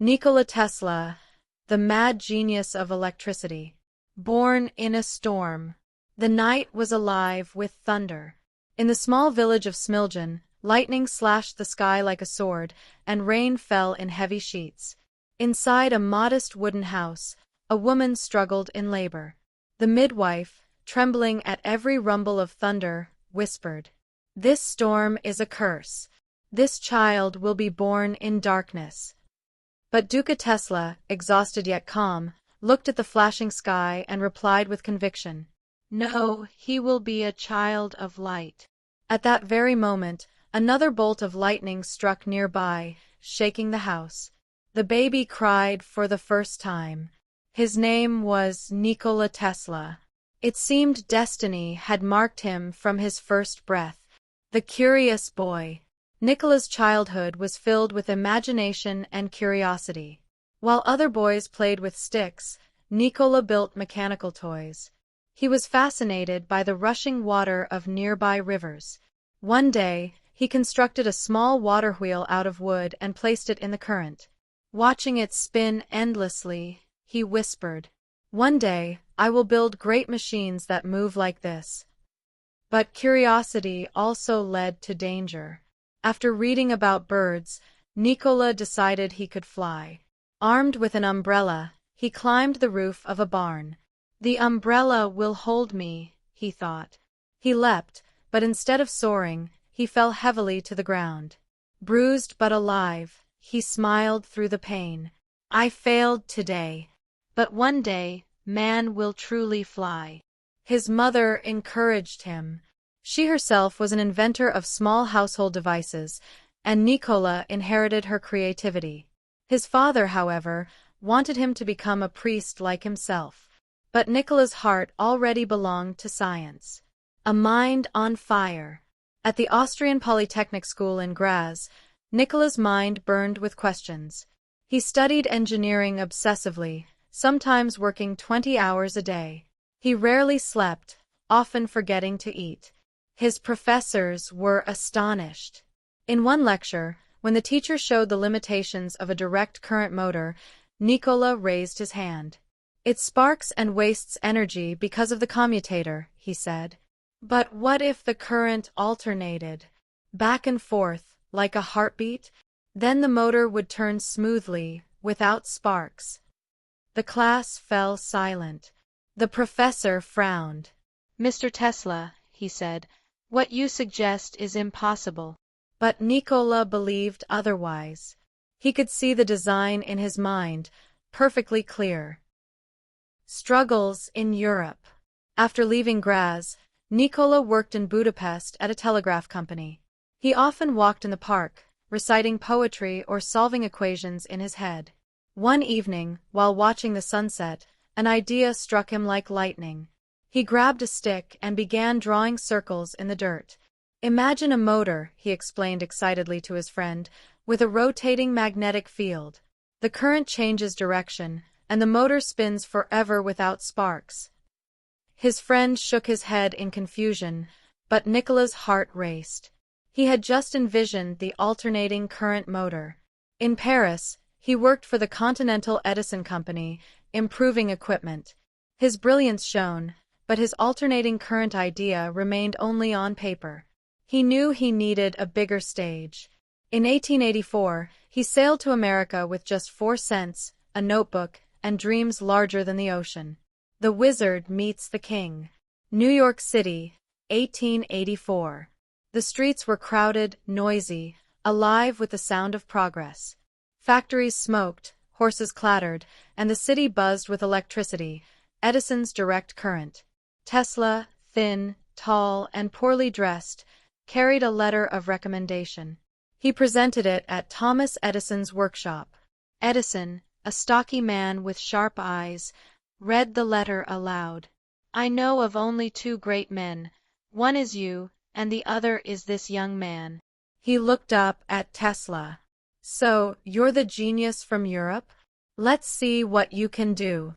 Nikola Tesla, the mad genius of electricity. Born in a storm. The night was alive with thunder. In the small village of Smiljan, lightning slashed the sky like a sword, and rain fell in heavy sheets. Inside a modest wooden house, a woman struggled in labor. The midwife, trembling at every rumble of thunder, whispered, "This storm is a curse. This child will be born in darkness." But Nikola Tesla, exhausted yet calm, looked at the flashing sky and replied with conviction, "No, he will be a child of light." At that very moment, another bolt of lightning struck nearby, shaking the house. The baby cried for the first time. His name was Nikola Tesla. It seemed destiny had marked him from his first breath. The curious boy. Nikola's childhood was filled with imagination and curiosity. While other boys played with sticks, Nikola built mechanical toys. He was fascinated by the rushing water of nearby rivers. One day, he constructed a small water wheel out of wood and placed it in the current. Watching it spin endlessly, he whispered, "One day, I will build great machines that move like this." But curiosity also led to danger. After reading about birds, Nikola decided he could fly. Armed with an umbrella, he climbed the roof of a barn. "The umbrella will hold me," he thought. He leapt, but instead of soaring, he fell heavily to the ground. Bruised but alive, he smiled through the pain. "I failed today. But one day, man will truly fly." His mother encouraged him. She herself was an inventor of small household devices, and Nikola inherited her creativity. His father, however, wanted him to become a priest like himself. But Nikola's heart already belonged to science. A mind on fire. At the Austrian Polytechnic School in Graz, Nikola's mind burned with questions. He studied engineering obsessively, sometimes working 20 hours a day. He rarely slept, often forgetting to eat. His professors were astonished. In one lecture, when the teacher showed the limitations of a direct current motor, Nikola raised his hand. "It sparks and wastes energy because of the commutator," he said. "But what if the current alternated, back and forth, like a heartbeat? Then the motor would turn smoothly, without sparks." The class fell silent. The professor frowned. "Mr. Tesla," he said, "what you suggest is impossible." But Nikola believed otherwise. He could see the design in his mind, perfectly clear. Struggles in Europe. After leaving Graz, Nikola worked in Budapest at a telegraph company. He often walked in the park, reciting poetry or solving equations in his head. One evening, while watching the sunset, an idea struck him like lightning. He grabbed a stick and began drawing circles in the dirt. "Imagine a motor," he explained excitedly to his friend, "with a rotating magnetic field. The current changes direction, and the motor spins forever without sparks." His friend shook his head in confusion, but Nikola's heart raced. He had just envisioned the alternating current motor. In Paris, he worked for the Continental Edison Company, improving equipment. His brilliance shone, but his alternating current idea remained only on paper. He knew he needed a bigger stage. In 1884, he sailed to America with just 4 cents, a notebook, and dreams larger than the ocean. The Wizard Meets the King. New York City, 1884. The streets were crowded, noisy, alive with the sound of progress. Factories smoked, horses clattered, and the city buzzed with electricity, Edison's direct current. Tesla, thin, tall, and poorly dressed, carried a letter of recommendation. He presented it at Thomas Edison's workshop. Edison, a stocky man with sharp eyes, read the letter aloud. "I know of only 2 great men. One is you, and the other is this young man." He looked up at Tesla. "So, you're the genius from Europe? Let's see what you can do."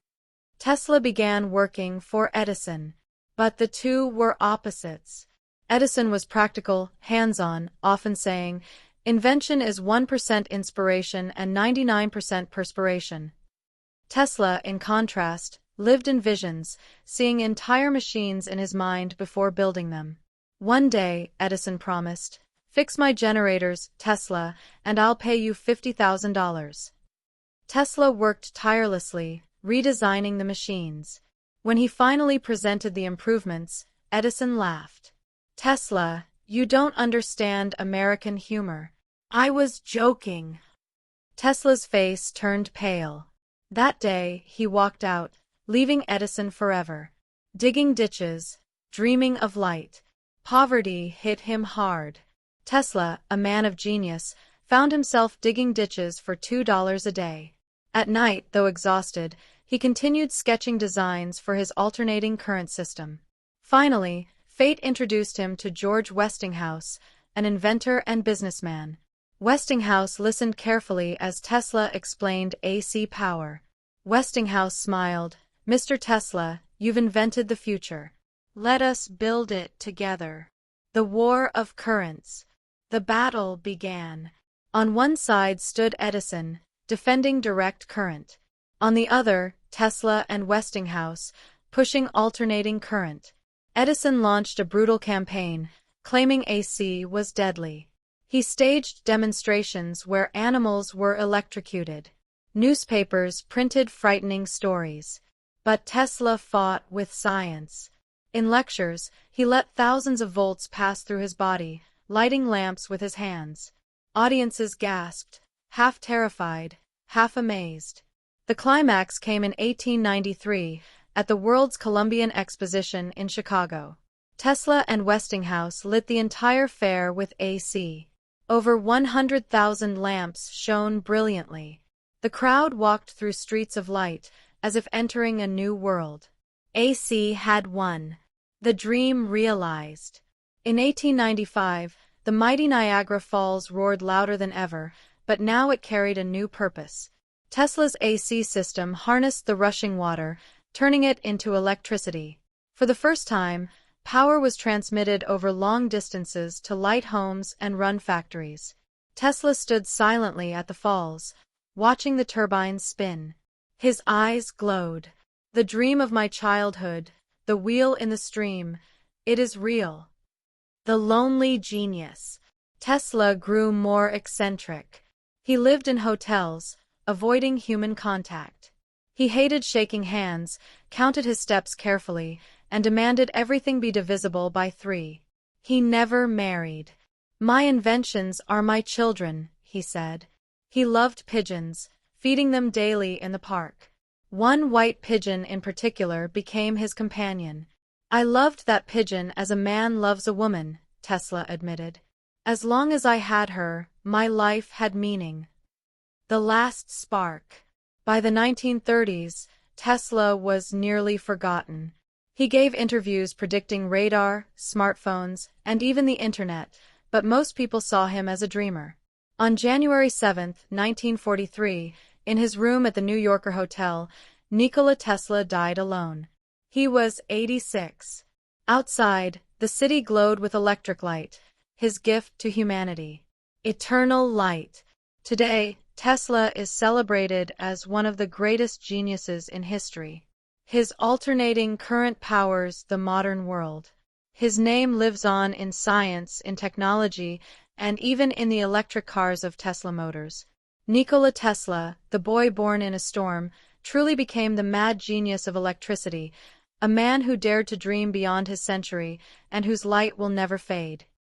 Tesla began working for Edison. But the two were opposites. Edison was practical, hands-on, often saying, Invention is 1% inspiration and 99% perspiration. Tesla, in contrast, lived in visions, seeing entire machines in his mind before building them. One day, Edison promised, "Fix my generators, Tesla, and I'll pay you $50,000. Tesla worked tirelessly, redesigning the machines. When he finally presented the improvements, Edison laughed. "Tesla, you don't understand American humor. I was joking." Tesla's face turned pale. That day, he walked out, leaving Edison forever. Digging ditches, dreaming of light. Poverty hit him hard. Tesla, a man of genius, found himself digging ditches for $2 a day. At night, though exhausted, he continued sketching designs for his alternating current system. Finally, fate introduced him to George Westinghouse, an inventor and businessman. Westinghouse listened carefully as Tesla explained AC power. Westinghouse smiled. "Mr. Tesla, you've invented the future. Let us build it together." The War of Currents. The battle began. On one side stood Edison, defending direct current. On the other, Tesla and Westinghouse, pushing alternating current. Edison launched a brutal campaign, claiming AC was deadly. He staged demonstrations where animals were electrocuted. Newspapers printed frightening stories. But Tesla fought with science. In lectures, he let thousands of volts pass through his body, lighting lamps with his hands. Audiences gasped, half terrified, half amazed. The climax came in 1893, at the World's Columbian Exposition in Chicago. Tesla and Westinghouse lit the entire fair with AC. Over 100,000 lamps shone brilliantly. The crowd walked through streets of light, as if entering a new world. AC had won. The dream realized. In 1895, the mighty Niagara Falls roared louder than ever, but now it carried a new purpose. Tesla's AC system harnessed the rushing water, turning it into electricity. For the first time, power was transmitted over long distances to light homes and run factories. Tesla stood silently at the falls, watching the turbines spin. His eyes glowed. "The dream of my childhood, the wheel in the stream, it is real." The lonely genius. Tesla grew more eccentric. He lived in hotels, avoiding human contact. He hated shaking hands, counted his steps carefully, and demanded everything be divisible by 3. He never married. "My inventions are my children," he said. He loved pigeons, feeding them daily in the park. One white pigeon in particular became his companion. "I loved that pigeon as a man loves a woman," Tesla admitted. "As long as I had her, my life had meaning." The last spark. By the 1930s, Tesla was nearly forgotten. He gave interviews predicting radar, smartphones, and even the internet, but most people saw him as a dreamer. On January 7, 1943, in his room at the New Yorker Hotel, Nikola Tesla died alone. He was 86. Outside, the city glowed with electric light, his gift to humanity. Eternal light. Today, Tesla is celebrated as one of the greatest geniuses in history. His alternating current powers the modern world. His name lives on in science, in technology, and even in the electric cars of Tesla Motors. Nikola Tesla, the boy born in a storm, truly became the mad genius of electricity, a man who dared to dream beyond his century and whose light will never fade.